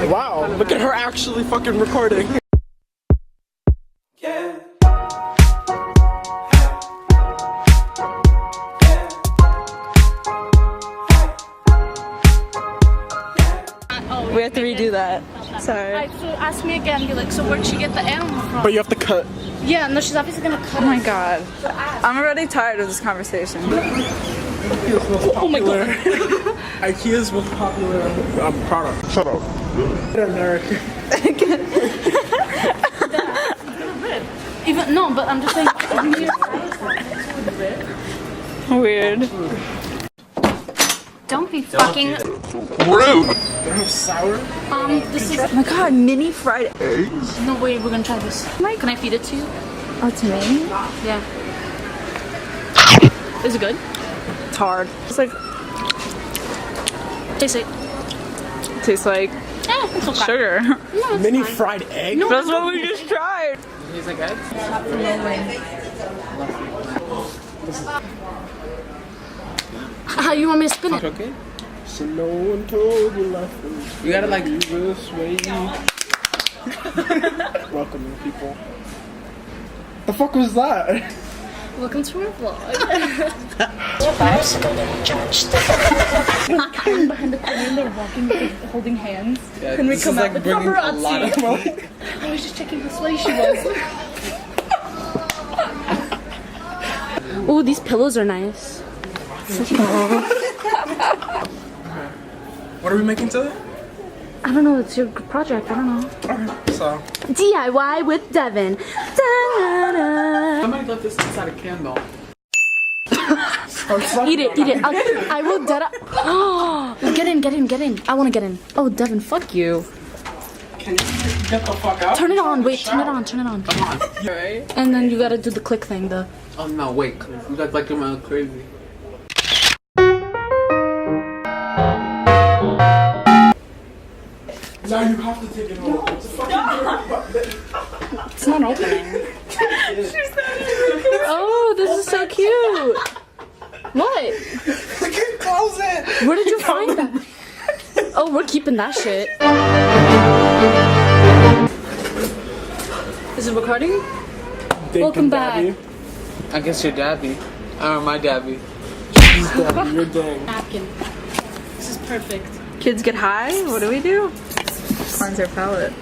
Wow, look at her actually fucking recording. We have to redo that. Sorry. Alright, so ask me again, be like, so where'd she get the animal from? But you have to cut. Yeah, no, she's obviously gonna cut Oh my god. I'm already tired of this conversation. Oh my god. IKEA's most popular product. Shut up. American. Even no, but I'm just saying. Weird. Don't be fucking Rude. They have sour. This is. Oh my god, mini fried eggs. No way, we're gonna try this. Can I feed it to you? Oh, to me? Yeah. Is it good? It's hard. It's like, Taste it. tastes like It's okay. sugar. No, it's Mini fine. fried egg? That's what we just tried. He's like eggs? How you want me to spin it? Okay. So no one told you life was You gotta like this way. Welcome, people. The fuck was that? Welcome to our vlog. Behind the corner, they're walking, holding hands. Yeah, Can we this come is out like the bringing a paparazzi? lot of I was just checking how sweaty she was. Oh, these pillows are nice. What are we making today? I don't know, it's your project, I don't know. Alright, so. DIY with Devin. Da-da-da. Somebody left this inside a candle. Eat it, eat it. I will Oh, get in. I want to get in. Oh, Devin, fuck you. Can you get the fuck out? Turn it on, wait, turn it on. Come on. Right? And then you gotta do the click thing, Oh no, wait. You guys like them crazy. Now you have to take it home. It's a fucking It's not opening. Oh, this is so cute. What? Close it! Where did you find that? Oh, we're keeping that shit. Is it recording? Welcome back. Daddy. I guess you're Dabby. Or my Dabby. She's Daddy, you're dang. Napkin. This is perfect. Kids get high? What do we do? Cleanse their palate.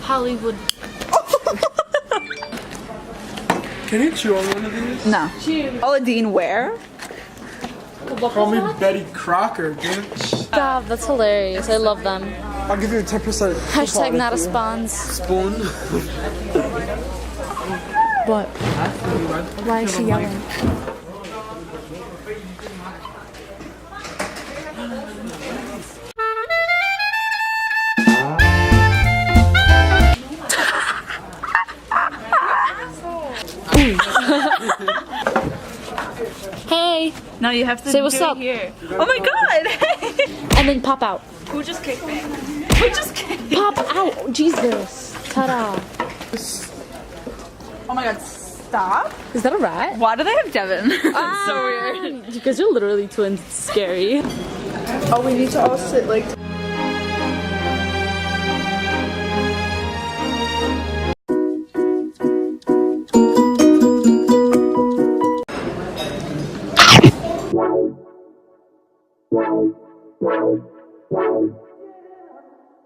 Hollywood. Can you chew on one of these? No. Cheers. Oh, Dean, where? Call me Betty Crocker, bitch. Stop, that's hilarious. I love them. I'll give you a 10%. Hashtag not a spawns. Spoon. What? Why is she yelling? Hey! No, you have to Say what's do up. it here. Oh my god! And then pop out. Who just kicked me? Who just kicked me? Pop out! Jesus! Ta-da! Oh my god, stop. Is that a rat? Why do they have Devin? That's so weird. Because you're literally twins. It's scary. Oh, we need to all sit like...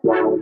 Wow.